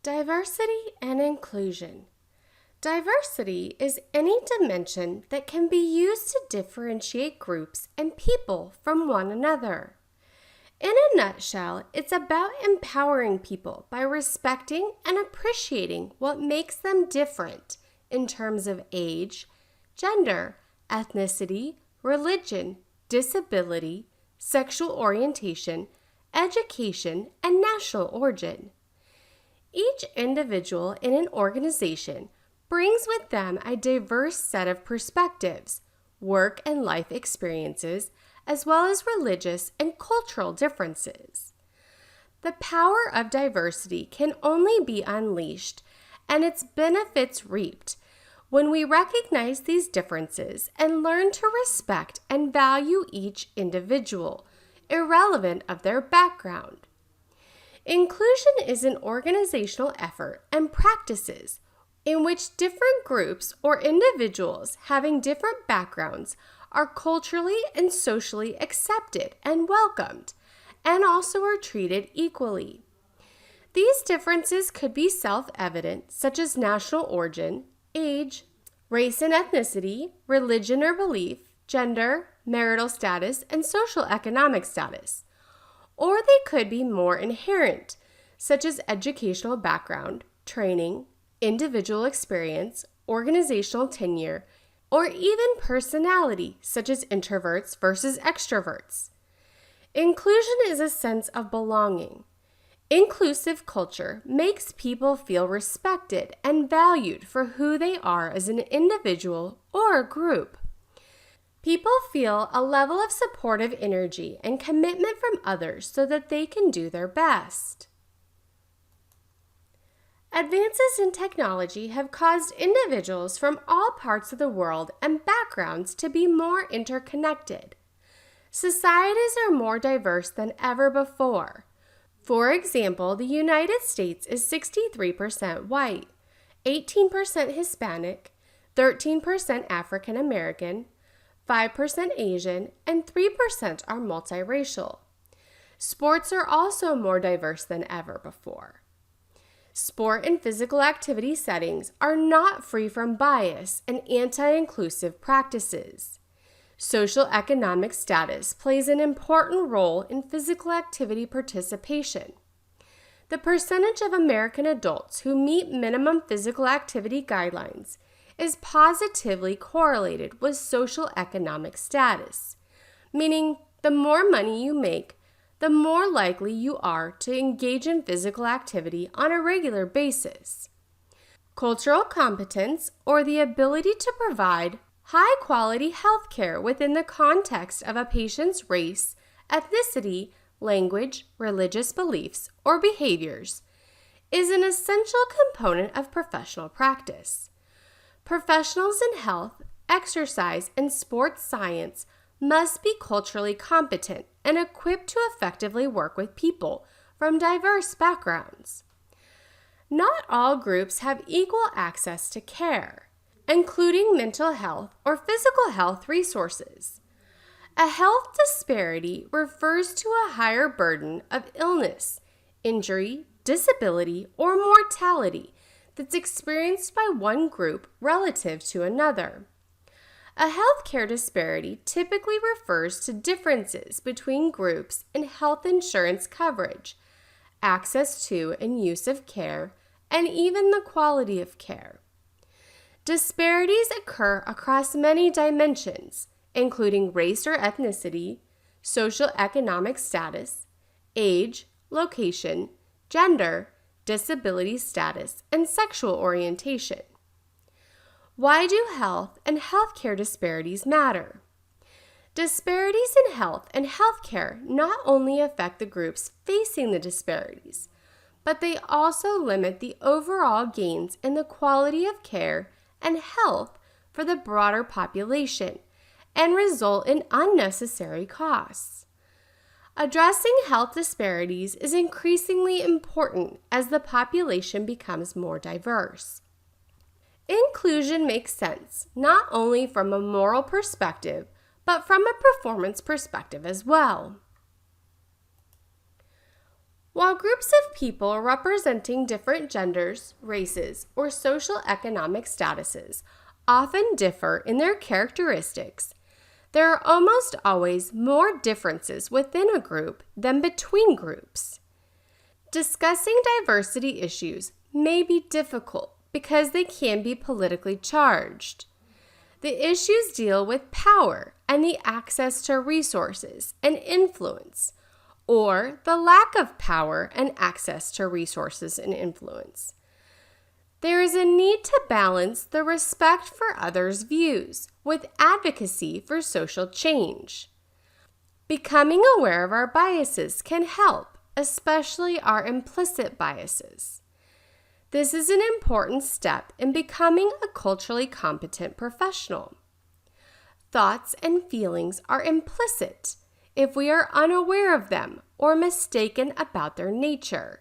Diversity and inclusion. Diversity is any dimension that can be used to differentiate groups and people from one another. In a nutshell, it's about empowering people by respecting and appreciating what makes them different in terms of age, gender, ethnicity, religion, disability, sexual orientation, education, and national origin. Each individual in an organization brings with them a diverse set of perspectives, work and life experiences, as well as religious and cultural differences. The power of diversity can only be unleashed and its benefits reaped when we recognize these differences and learn to respect and value each individual, irrelevant of their background. Inclusion is an organizational effort and practices in which different groups or individuals having different backgrounds are culturally and socially accepted and welcomed, and also are treated equally. These differences could be self-evident, such as national origin, age, race and ethnicity, religion or belief, gender, marital status, and social economic status. Or they could be more inherent, such as educational background, training, individual experience, organizational tenure, or even personality, such as introverts versus extroverts. Inclusion is a sense of belonging. Inclusive culture makes people feel respected and valued for who they are as an individual or a group. People feel a level of supportive energy and commitment from others so that they can do their best. Advances in technology have caused individuals from all parts of the world and backgrounds to be more interconnected. Societies are more diverse than ever before. For example, the United States is 63% white, 18% Hispanic, 13% African American, 5% Asian, and 3% are multiracial. Sports are also more diverse than ever before. Sport and physical activity settings are not free from bias and anti-inclusive practices. Social economic status plays an important role in physical activity participation. The percentage of American adults who meet minimum physical activity guidelines is positively correlated with social economic status, meaning the more money you make, the more likely you are to engage in physical activity on a regular basis. Cultural competence, or the ability to provide high-quality health care within the context of a patient's race, ethnicity, language, religious beliefs, or behaviors, is an essential component of professional practice. Professionals in health, exercise, and sports science must be culturally competent and equipped to effectively work with people from diverse backgrounds. Not all groups have equal access to care, including mental health or physical health resources. A health disparity refers to a higher burden of illness, injury, disability, or mortality that's experienced by one group relative to another. A healthcare disparity typically refers to differences between groups in health insurance coverage, access to and use of care, and even the quality of care. Disparities occur across many dimensions, including race or ethnicity, social economic status, age, location, gender, disability status, and sexual orientation. Why do health and healthcare disparities matter? Disparities in health and healthcare not only affect the groups facing the disparities, but they also limit the overall gains in the quality of care and health for the broader population and result in unnecessary costs. Addressing health disparities is increasingly important as the population becomes more diverse. Inclusion makes sense not only from a moral perspective, but from a performance perspective as well. While groups of people representing different genders, races, or social economic statuses often differ in their characteristics, there are almost always more differences within a group than between groups. Discussing diversity issues may be difficult because they can be politically charged. The issues deal with power and the access to resources and influence, or the lack of power and access to resources and influence. There is a need to balance the respect for others' views with advocacy for social change. Becoming aware of our biases can help, especially our implicit biases. This is an important step in becoming a culturally competent professional. Thoughts and feelings are implicit if we are unaware of them or mistaken about their nature.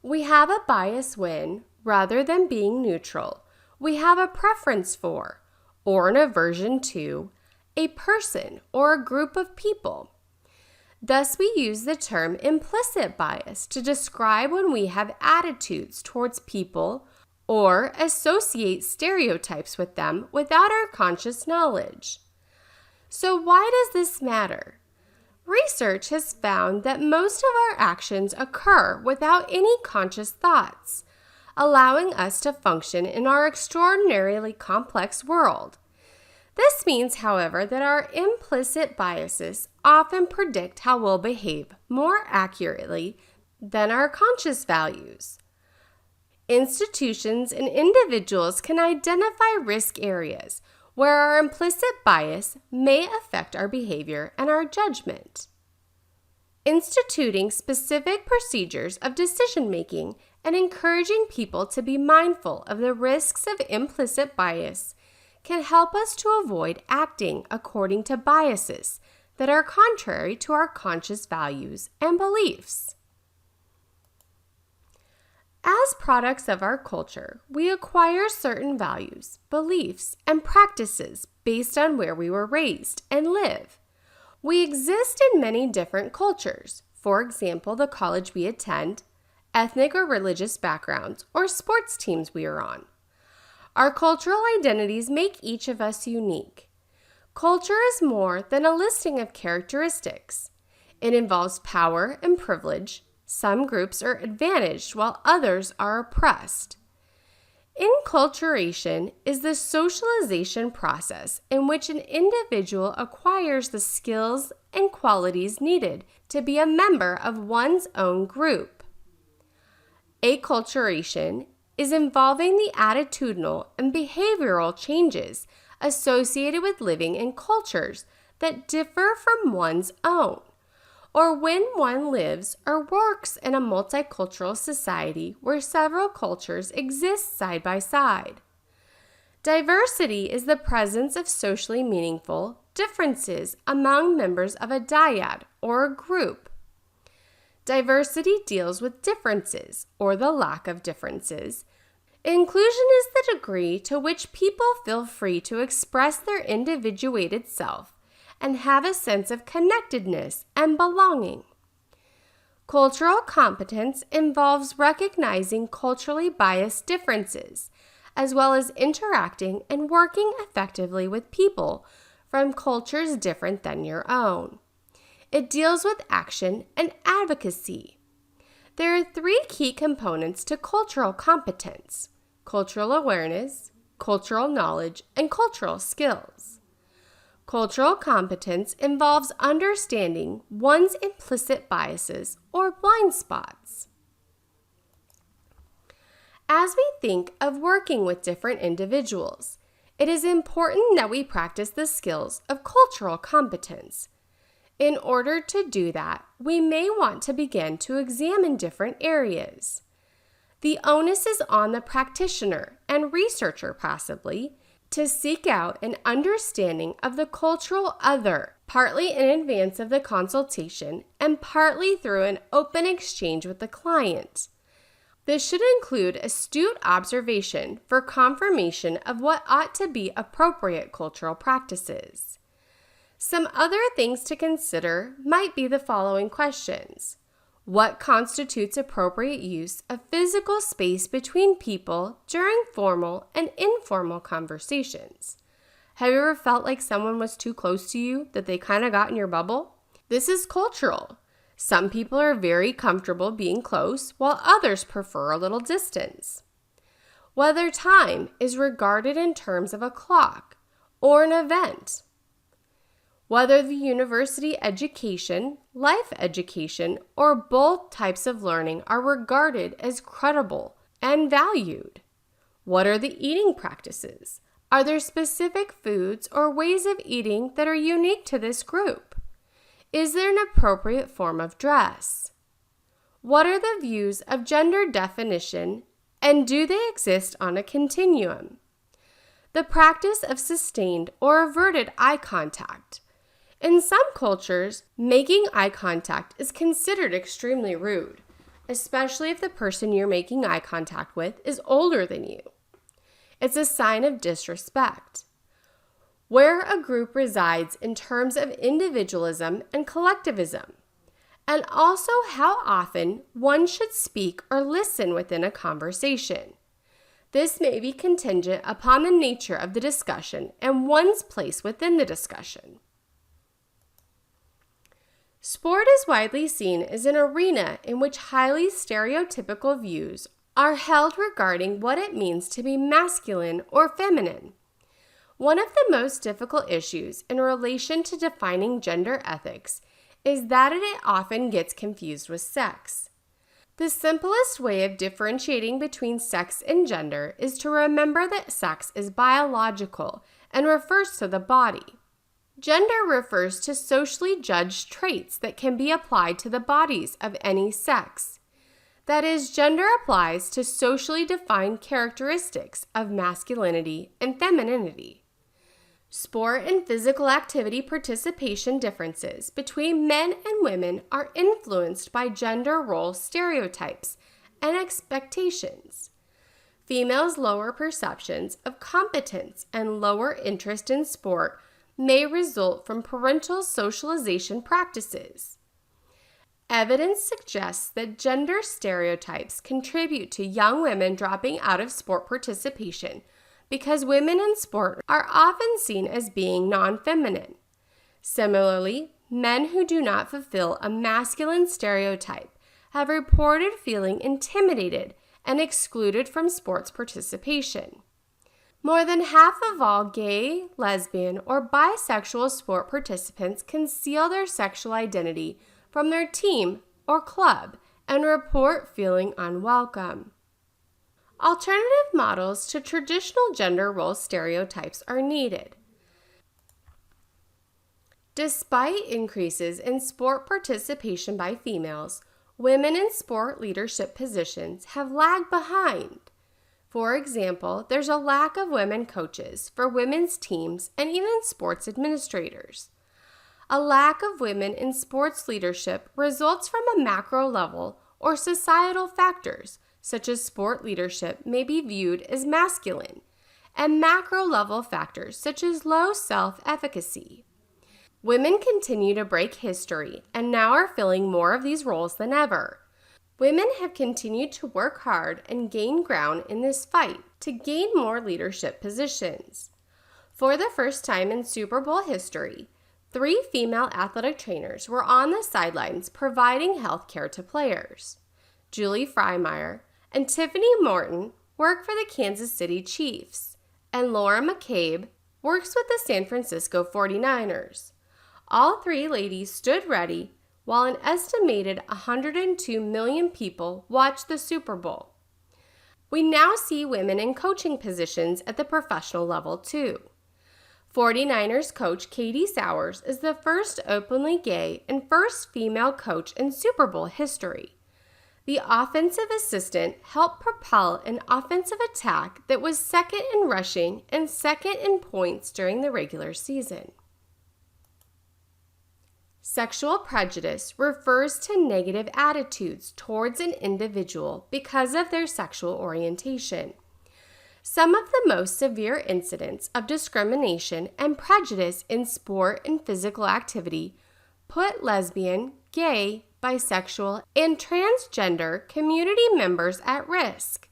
We have a bias when, rather than being neutral, we have a preference for, or an aversion to, a person or a group of people. Thus, we use the term implicit bias to describe when we have attitudes towards people or associate stereotypes with them without our conscious knowledge. So why does this matter? Research has found that most of our actions occur without any conscious thoughts, allowing us to function in our extraordinarily complex world. This means, however, that our implicit biases often predict how we'll behave more accurately than our conscious values. Institutions and individuals can identify risk areas where our implicit bias may affect our behavior and our judgment. Instituting specific procedures of decision-making and encouraging people to be mindful of the risks of implicit bias can help us to avoid acting according to biases that are contrary to our conscious values and beliefs. As products of our culture, we acquire certain values, beliefs, and practices based on where we were raised and live. We exist in many different cultures, for example, the college we attend, ethnic or religious backgrounds, or sports teams we are on. Our cultural identities make each of us unique. Culture is more than a listing of characteristics. It involves power and privilege. Some groups are advantaged while others are oppressed. Acculturation is the socialization process in which an individual acquires the skills and qualities needed to be a member of one's own group. Acculturation is involving the attitudinal and behavioral changes associated with living in cultures that differ from one's own, or when one lives or works in a multicultural society where several cultures exist side by side. Diversity is the presence of socially meaningful differences among members of a dyad or a group. Diversity deals with differences or the lack of differences. Inclusion is the degree to which people feel free to express their individuated self and have a sense of connectedness and belonging. Cultural competence involves recognizing culturally biased differences, as well as interacting and working effectively with people from cultures different than your own. It deals with action and advocacy. There are 3 key components to cultural competence: cultural awareness, cultural knowledge, and cultural skills. Cultural competence involves understanding one's implicit biases or blind spots. As we think of working with different individuals, it is important that we practice the skills of cultural competence. In order to do that, we may want to begin to examine different areas. The onus is on the practitioner and researcher possibly to seek out an understanding of the cultural other, partly in advance of the consultation and partly through an open exchange with the client. This should include astute observation for confirmation of what ought to be appropriate cultural practices. Some other things to consider might be the following questions. What constitutes appropriate use of physical space between people during formal and informal conversations? Have you ever felt like someone was too close to you, that they kind of got in your bubble? This is cultural. Some people are very comfortable being close, while others prefer a little distance. Whether time is regarded in terms of a clock or an event. Whether the university education, life education, or both types of learning are regarded as credible and valued. What are the eating practices? Are there specific foods or ways of eating that are unique to this group? Is there an appropriate form of dress? What are the views of gender definition, and do they exist on a continuum? The practice of sustained or averted eye contact. In some cultures, making eye contact is considered extremely rude, especially if the person you're making eye contact with is older than you. It's a sign of disrespect. Where a group resides in terms of individualism and collectivism, and also how often one should speak or listen within a conversation. This may be contingent upon the nature of the discussion and one's place within the discussion. Sport is widely seen as an arena in which highly stereotypical views are held regarding what it means to be masculine or feminine. One of the most difficult issues in relation to defining gender ethics is that it often gets confused with sex. The simplest way of differentiating between sex and gender is to remember that sex is biological and refers to the body. Gender refers to socially judged traits that can be applied to the bodies of any sex. That is, gender applies to socially defined characteristics of masculinity and femininity. Sport and physical activity participation differences between men and women are influenced by gender role stereotypes and expectations. Females' lower perceptions of competence and lower interest in sport may result from parental socialization practices. Evidence suggests that gender stereotypes contribute to young women dropping out of sport participation because women in sport are often seen as being non-feminine. Similarly, men who do not fulfill a masculine stereotype have reported feeling intimidated and excluded from sports participation. More than half of all gay, lesbian, or bisexual sport participants conceal their sexual identity from their team or club and report feeling unwelcome. Alternative models to traditional gender role stereotypes are needed. Despite increases in sport participation by females, women in sport leadership positions have lagged behind. For example, there's a lack of women coaches for women's teams and even sports administrators. A lack of women in sports leadership results from a macro level or societal factors, such as sport leadership may be viewed as masculine, and macro level factors such as low self-efficacy. Women continue to break history and now are filling more of these roles than ever. Women have continued to work hard and gain ground in this fight to gain more leadership positions. For the first time in Super Bowl history, 3 female athletic trainers were on the sidelines providing health care to players. Julie Freimeyer and Tiffany Morton work for the Kansas City Chiefs, and Laura McCabe works with the San Francisco 49ers. All 3 ladies stood ready while an estimated 102 million people watched the Super Bowl. We now see women in coaching positions at the professional level too. 49ers coach Katie Sowers is the first openly gay and first female coach in Super Bowl history. The offensive assistant helped propel an offensive attack that was second in rushing and second in points during the regular season. Sexual prejudice refers to negative attitudes towards an individual because of their sexual orientation. Some of the most severe incidents of discrimination and prejudice in sport and physical activity put lesbian, gay, bisexual, and transgender community members at risk.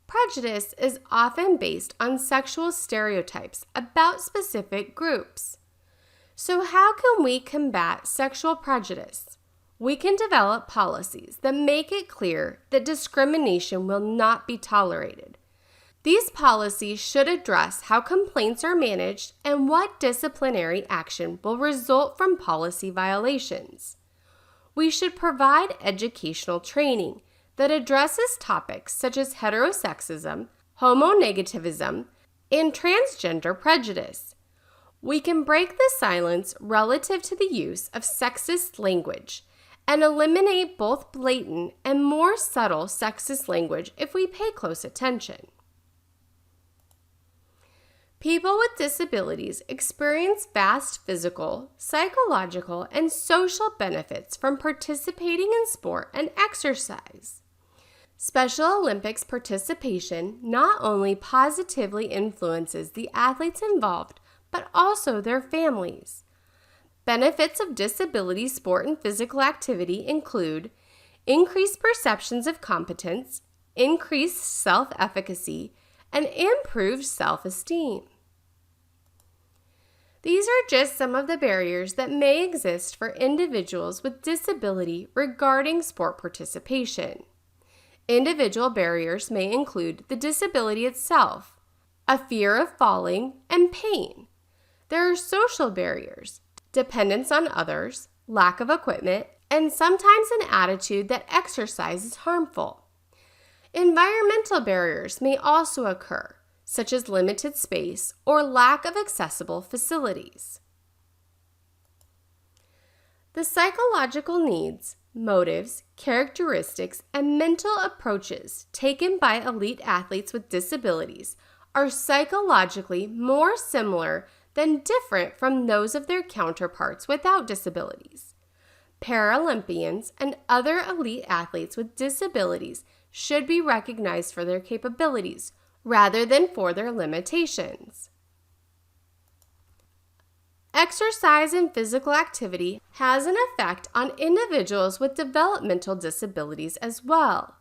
Prejudice is often based on sexual stereotypes about specific groups. So how can we combat sexual prejudice? We can develop policies that make it clear that discrimination will not be tolerated. These policies should address how complaints are managed and what disciplinary action will result from policy violations. We should provide educational training that addresses topics such as heterosexism, homonegativism, and transgender prejudice. We can break the silence relative to the use of sexist language and eliminate both blatant and more subtle sexist language if we pay close attention. People with disabilities experience vast physical, psychological, and social benefits from participating in sport and exercise. Special Olympics participation not only positively influences the athletes involved, but also their families. Benefits of disability sport and physical activity include increased perceptions of competence, increased self-efficacy, and improved self-esteem. These are just some of the barriers that may exist for individuals with disability regarding sport participation. Individual barriers may include the disability itself, a fear of falling, and pain. There are social barriers, dependence on others, lack of equipment, and sometimes an attitude that exercise is harmful. Environmental barriers may also occur, such as limited space or lack of accessible facilities. The psychological needs, motives, characteristics, and mental approaches taken by elite athletes with disabilities are psychologically more similar than different from those of their counterparts without disabilities. Paralympians and other elite athletes with disabilities should be recognized for their capabilities rather than for their limitations. Exercise and physical activity has an effect on individuals with developmental disabilities as well.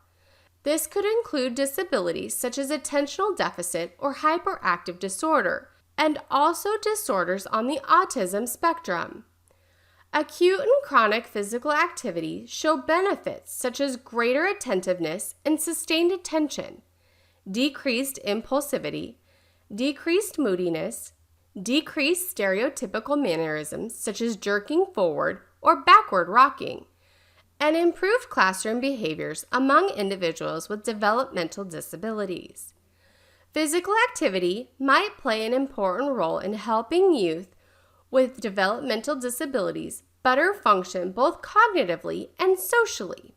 This could include disabilities such as attentional deficit or hyperactive disorder, and also disorders on the autism spectrum. Acute and chronic physical activity show benefits such as greater attentiveness and sustained attention, decreased impulsivity, decreased moodiness, decreased stereotypical mannerisms such as jerking forward or backward rocking, and improved classroom behaviors among individuals with developmental disabilities. Physical activity might play an important role in helping youth with developmental disabilities better function both cognitively and socially.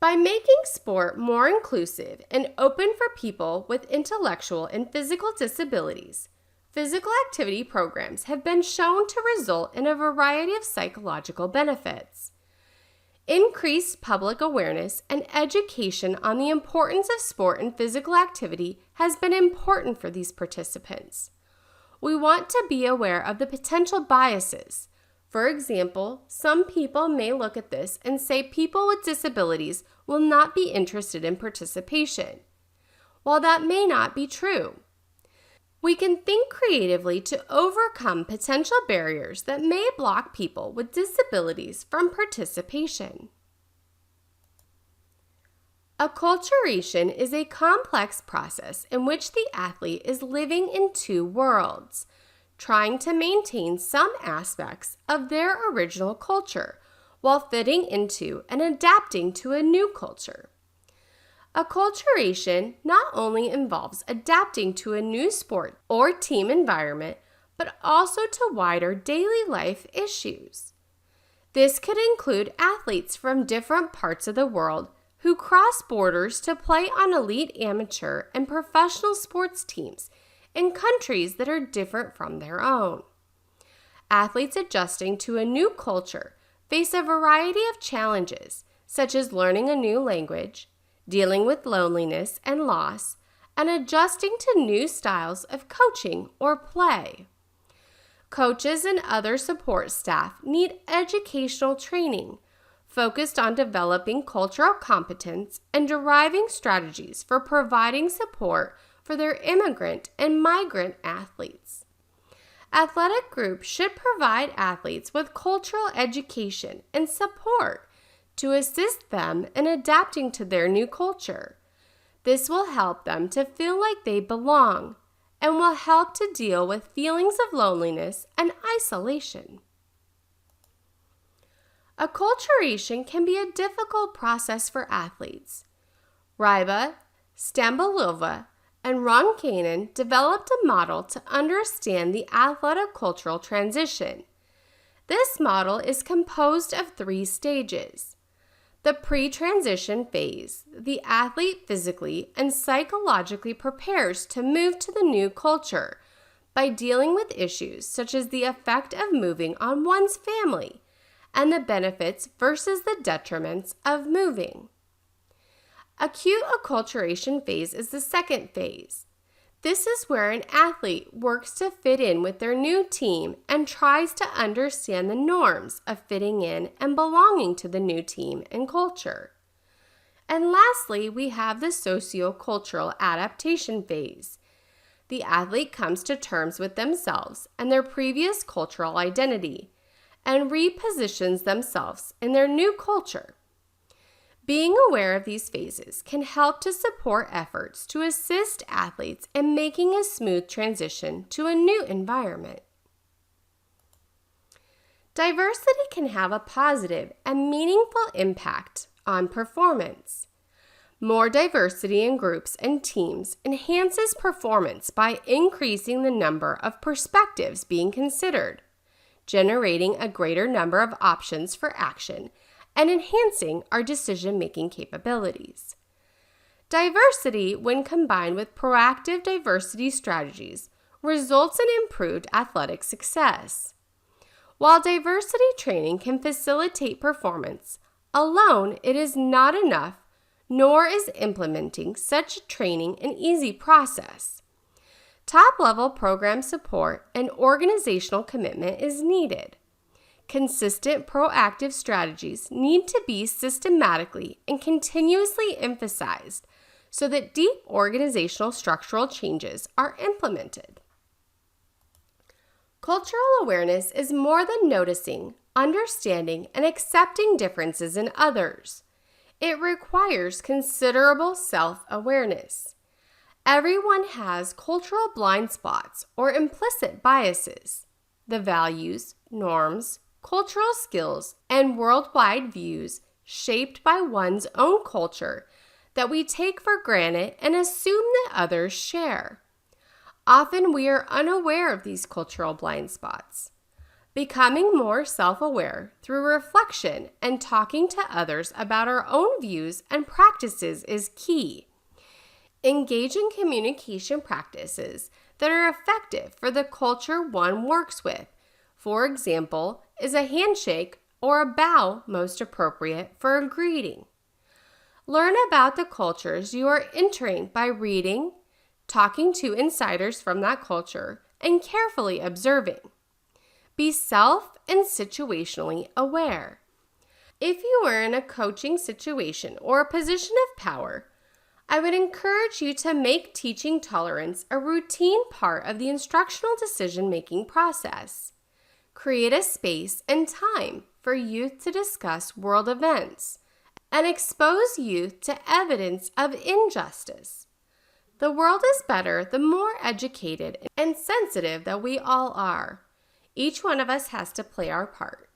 By making sport more inclusive and open for people with intellectual and physical disabilities, physical activity programs have been shown to result in a variety of psychological benefits. Increased public awareness and education on the importance of sport and physical activity has been important for these participants. We want to be aware of the potential biases. For example, some people may look at this and say people with disabilities will not be interested in participation. While that may not be true, we can think creatively to overcome potential barriers that may block people with disabilities from participation. Acculturation is a complex process in which the athlete is living in two worlds, trying to maintain some aspects of their original culture while fitting into and adapting to a new culture. Acculturation not only involves adapting to a new sport or team environment, but also to wider daily life issues. This could include athletes from different parts of the world who cross borders to play on elite amateur and professional sports teams in countries that are different from their own. Athletes adjusting to a new culture face a variety of challenges, such as learning a new language, dealing with loneliness and loss, and adjusting to new styles of coaching or play. Coaches and other support staff need educational training focused on developing cultural competence and deriving strategies for providing support for their immigrant and migrant athletes. Athletic groups should provide athletes with cultural education and support to assist them in adapting to their new culture. This will help them to feel like they belong and will help to deal with feelings of loneliness and isolation. Acculturation can be a difficult process for athletes. Ryba, Stambolova, and Ronkainen developed a model to understand the athletic cultural transition. This model is composed of 3 stages. The pre-transition phase, the athlete physically and psychologically prepares to move to the new culture by dealing with issues such as the effect of moving on one's family and the benefits versus the detriments of moving. Acute acculturation phase is the second phase. This is where an athlete works to fit in with their new team and tries to understand the norms of fitting in and belonging to the new team and culture. And lastly, we have the sociocultural adaptation phase. The athlete comes to terms with themselves and their previous cultural identity and repositions themselves in their new culture. Being aware of these phases can help to support efforts to assist athletes in making a smooth transition to a new environment. Diversity can have a positive and meaningful impact on performance. More diversity in groups and teams enhances performance by increasing the number of perspectives being considered, generating a greater number of options for action, and enhancing our decision-making capabilities. Diversity, when combined with proactive diversity strategies, results in improved athletic success. While diversity training can facilitate performance, alone it is not enough, nor is implementing such training an easy process. Top-level program support and organizational commitment is needed. Consistent proactive strategies need to be systematically and continuously emphasized so that deep organizational structural changes are implemented. Cultural awareness is more than noticing, understanding, and accepting differences in others. It requires considerable self-awareness. Everyone has cultural blind spots or implicit biases. The values, norms, cultural skills, and worldwide views shaped by one's own culture that we take for granted and assume that others share. Often we are unaware of these cultural blind spots. Becoming more self-aware through reflection and talking to others about our own views and practices is key. Engage in communication practices that are effective for the culture one works with. For example, is a handshake or a bow most appropriate for a greeting? Learn about the cultures you are entering by reading, talking to insiders from that culture, and carefully observing. Be self and situationally aware. If you are in a coaching situation or a position of power, I would encourage you to make teaching tolerance a routine part of the instructional decision-making process. Create a space and time for youth to discuss world events and expose youth to evidence of injustice. The world is better the more educated and sensitive that we all are. Each one of us has to play our part.